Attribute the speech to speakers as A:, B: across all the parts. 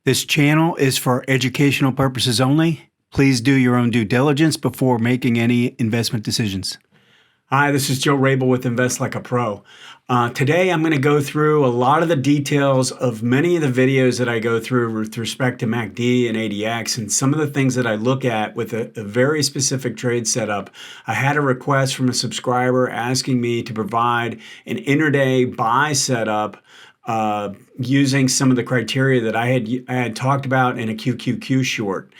A: This channel is for educational purposes only. Please do your own due diligence before making any investment decisions. Hi, this is Joe Rabil with Invest Like a Pro. Today I'm going to go through a lot of the details of many of the videos that I go through with respect to MACD and ADX and some of the things that I look at with a very specific trade setup. I had a request from a subscriber asking me to provide an intraday buy setup using some of the criteria that I had talked about in a QQQ short.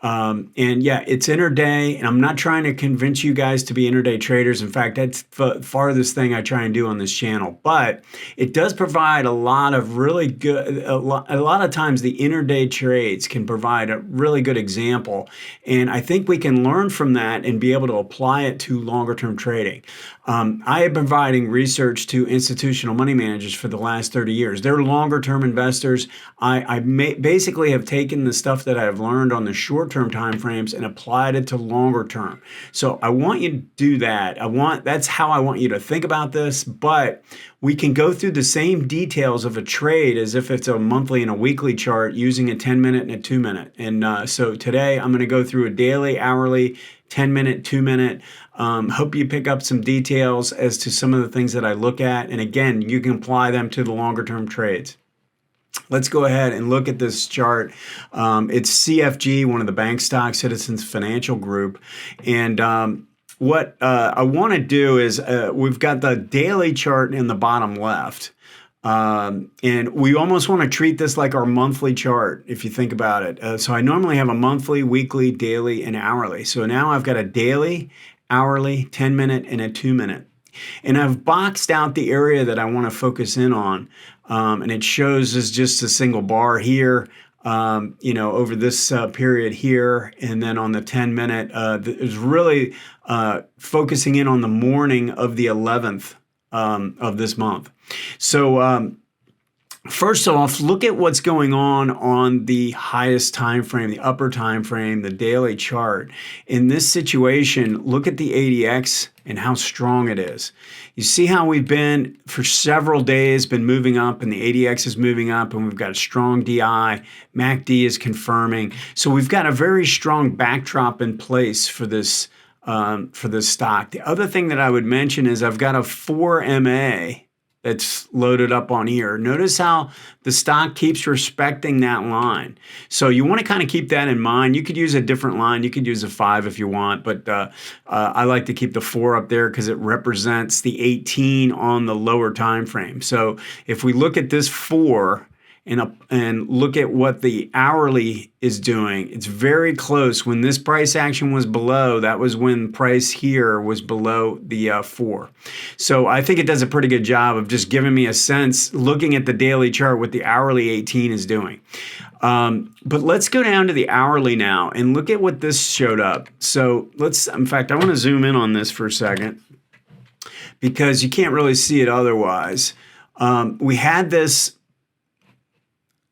A: And yeah, it's intraday, and I'm not trying to convince you guys to be intraday traders. In fact, that's the farthest thing I try and do on this channel. But it does provide a lot of really good, a lot of times the intraday trades can provide a really good example. And I think we can learn from that and be able to apply it to longer term trading. I have been providing research to institutional money managers for the last 30 years. They're longer term investors. I basically have taken the stuff that I've learned on the short term time frames and applied it to longer term. So I want you to do that. That's how I want you to think about this, but we can go through the same details of a trade as if it's a monthly and a weekly chart using a 10-minute and a 2-minute. And so today I'm going to go through a daily, hourly, 10-minute, 2-minute. Hope you pick up some details as to some of the things that I look at. And again, you can apply them to the longer term trades. Let's go ahead and look at this chart. It's CFG, one of the bank stocks, Citizens Financial Group. And what I want to do is we've got the daily chart in the bottom left. And we almost want to treat this like our monthly chart, if you think about it. So I normally have a monthly, weekly, daily, and hourly. So now I've got a daily, hourly, 10-minute, and a 2-minute. And I've boxed out the area that I want to focus in on. And it shows as just a single bar here, over this period here. And then on the 10-minute, it's really focusing in on the morning of the 11th of this month. So first off, look at what's going on the highest time frame, the upper time frame, the daily chart. In this situation, look at the ADX and how strong it is. You see how we've been for several days been moving up, and the ADX is moving up, and we've got a strong DI. MACD is confirming. So we've got a very strong backdrop in place for this stock. The other thing that I would mention is I've got a 4MA that's loaded up on here. Notice how the stock keeps respecting that line. So you want to kind of keep that in mind. You could use a different line. You could use a 5 if you want, but I like to keep the 4 up there because it represents the 18 on the lower time frame. So if we look at this 4 and look at what the hourly is doing, it's very close. When this price action was below, that was when price here was below the 4. So I think it does a pretty good job of just giving me a sense, looking at the daily chart, what the hourly 18 is doing. But let's go down to the hourly now and look at what this showed up. So in fact, I want to zoom in on this for a second because you can't really see it otherwise. We had this.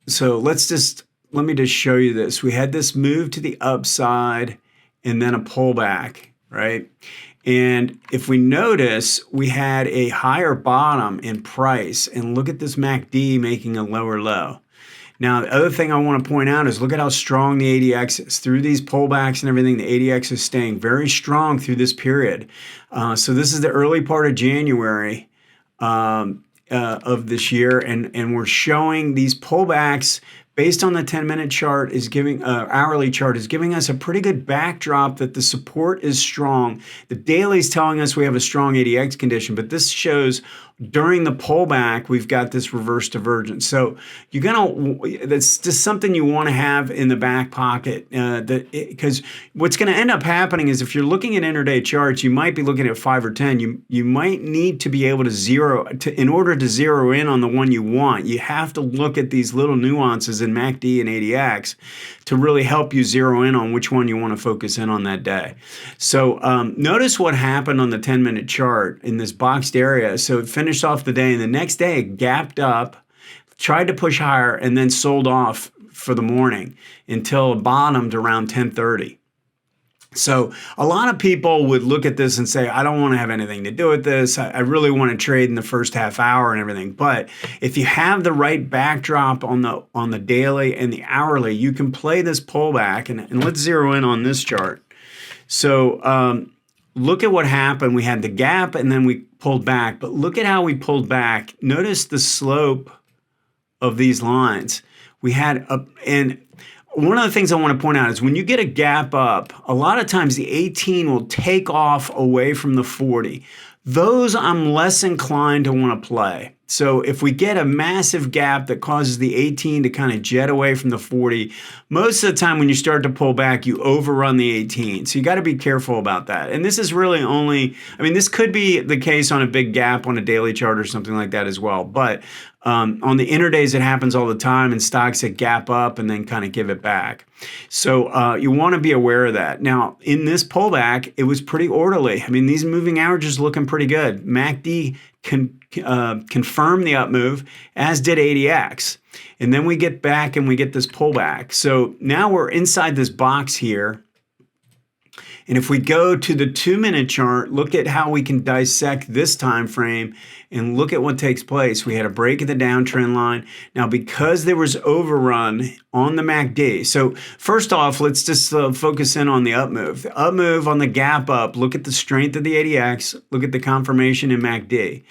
A: So let me just show you this. We had this move to the upside and then a pullback, right? And if we notice, we had a higher bottom in price, and look at this MACD making a lower low. Now, the other thing I want to point out is look at how strong the ADX is. Through these pullbacks and everything, the ADX is staying very strong through this period. So this is the early part of January. Of this year, and we're showing these pullbacks based on the 10-minute chart is giving hourly chart is giving us a pretty good backdrop that the support is strong. The daily is telling us we have a strong ADX condition, but this shows during the pullback we've got this reverse divergence. So that's just something you want to have in the back pocket because what's going to end up happening is if you're looking at intraday charts, you might be looking at 5 or 10. You might need to be able to in order to zero in on the one you want, you have to look at these little nuances in MACD and ADX to really help you zero in on which one you want to focus in on that day. So notice what happened on the 10-minute chart in this boxed area. So it finished off the day, and the next day it gapped up, tried to push higher, and then sold off for the morning until it bottomed around 10:30. So a lot of people would look at this and say, I don't want to have anything to do with this. I really want to trade in the first half hour and everything. But if you have the right backdrop on the daily and the hourly, you can play this pullback. And let's zero in on this chart. So look at what happened. We had the gap and then we pulled back. But look at how we pulled back. Notice the slope of these lines. We had and one of the things I want to point out is when you get a gap up, a lot of times the 18 will take off away from the 40. Those I'm less inclined to want to play. So if we get a massive gap that causes the 18 to kind of jet away from the 40, most of the time when you start to pull back, you overrun the 18. So you got to be careful about that. And this is really only, I mean, this could be the case on a big gap on a daily chart or something like that as well. But on the intradays, it happens all the time, and stocks that gap up and then kind of give it back. So you want to be aware of that. Now, in this pullback, it was pretty orderly. I mean, these moving averages looking pretty good. MACD confirmed the up move, as did ADX. And then we get back and we get this pullback. So now we're inside this box here. And if we go to the 2-minute chart, look at how we can dissect this time frame and look at what takes place. We had a break of the downtrend line. Now, because there was overrun on the MACD. So first off, let's just focus in on the up move. The up move on the gap up, look at the strength of the ADX, look at the confirmation in MACD.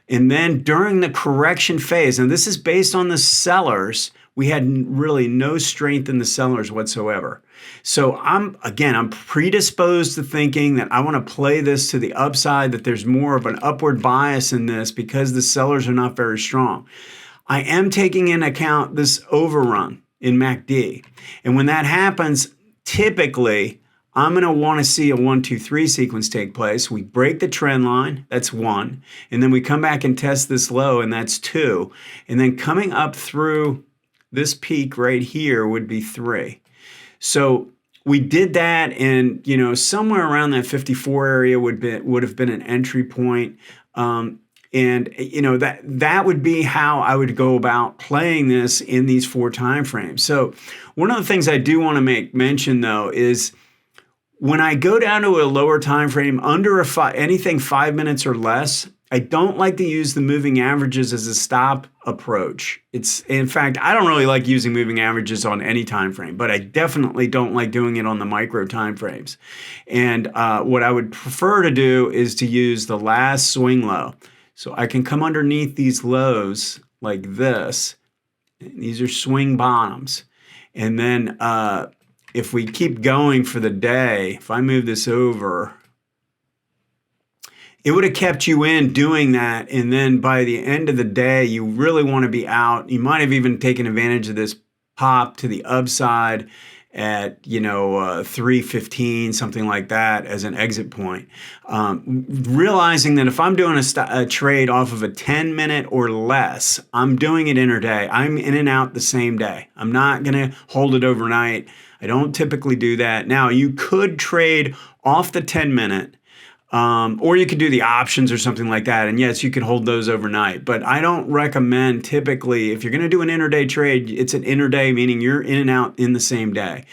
A: And then during the correction phase, and this is based on the sellers, we had really no strength in the sellers whatsoever. So I'm predisposed to thinking that I want to play this to the upside, that there's more of an upward bias in this because the sellers are not very strong. I am taking into account this overrun in MACD. And when that happens, typically, I'm going to want to see a 1, 2, 3 sequence take place. We break the trend line, that's 1. And then we come back and test this low, and that's 2. And then coming up through this peak right here would be 3. So we did that, and somewhere around that 54 area would have been an entry point. And that would be how I would go about playing this in these 4 time frames. So one of the things I do want to make mention though is when I go down to a lower time frame under anything 5 minutes or less, I don't like to use the moving averages as a stop approach. In fact, I don't really like using moving averages on any time frame, but I definitely don't like doing it on the micro time frames. And what I would prefer to do is to use the last swing low. So I can come underneath these lows like this. These are swing bottoms. And then if we keep going for the day, if I move this over, it would have kept you in doing that. And then by the end of the day, you really want to be out. You might have even taken advantage of this pop to the upside at 3:15, something like that, as an exit point. Realizing that if I'm doing a trade off of a 10-minute or less, I'm doing it intraday. I'm in and out the same day. I'm not going to hold it overnight. I don't typically do that. Now, you could trade off the 10-minute. Or you could do the options or something like that. And yes, you could hold those overnight. But I don't recommend typically, if you're going to do an intraday trade, it's an intraday, meaning you're in and out in the same day.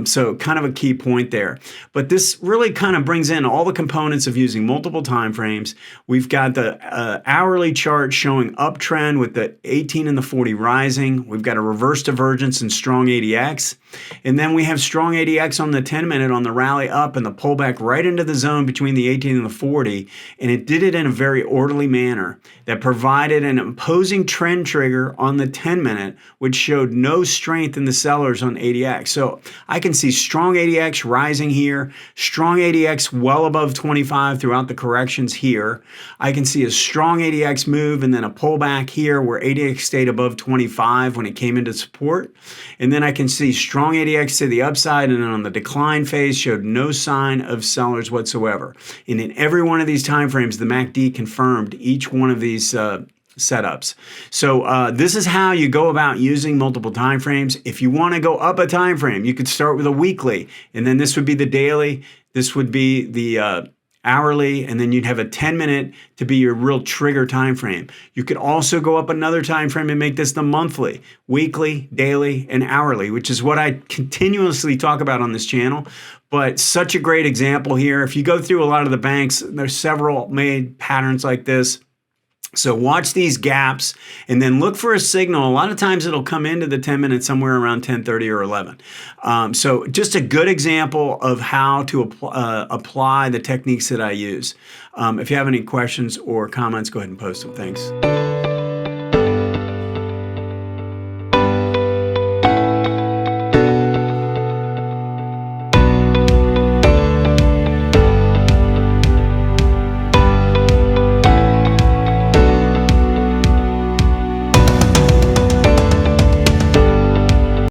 A: So kind of a key point there. But this really kind of brings in all the components of using multiple time frames. We've got the hourly chart showing uptrend with the 18 and the 40 rising. We've got a reverse divergence and strong ADX. And then we have strong ADX on the 10-minute on the rally up and the pullback right into the zone between the 18 and the 40. And it did it in a very orderly manner that provided an opposing trend trigger on the 10-minute, which showed no strength in the sellers on ADX. So I can see strong ADX rising here, strong ADX well above 25 throughout the corrections here. I can see a strong ADX move and then a pullback here where ADX stayed above 25 when it came into support. And then I can see strong ADX to the upside, and then on the decline phase showed no sign of sellers whatsoever. And in every one of these time frames, the MACD confirmed each one of these setups. So this is how you go about using multiple time frames. If you want to go up a time frame, you could start with a weekly, and then this would be the daily. This would be the hourly, and then you'd have a 10-minute to be your real trigger time frame. You could also go up another time frame and make this the monthly, weekly, daily, and hourly, which is what I continuously talk about on this channel. But such a great example here. If you go through a lot of the banks, there's several made patterns like this. So watch these gaps and then look for a signal. A lot of times it'll come into the 10 minutes somewhere around 10:30 or 11. So just a good example of how to apply the techniques that I use. If you have any questions or comments, go ahead and post them. Thanks.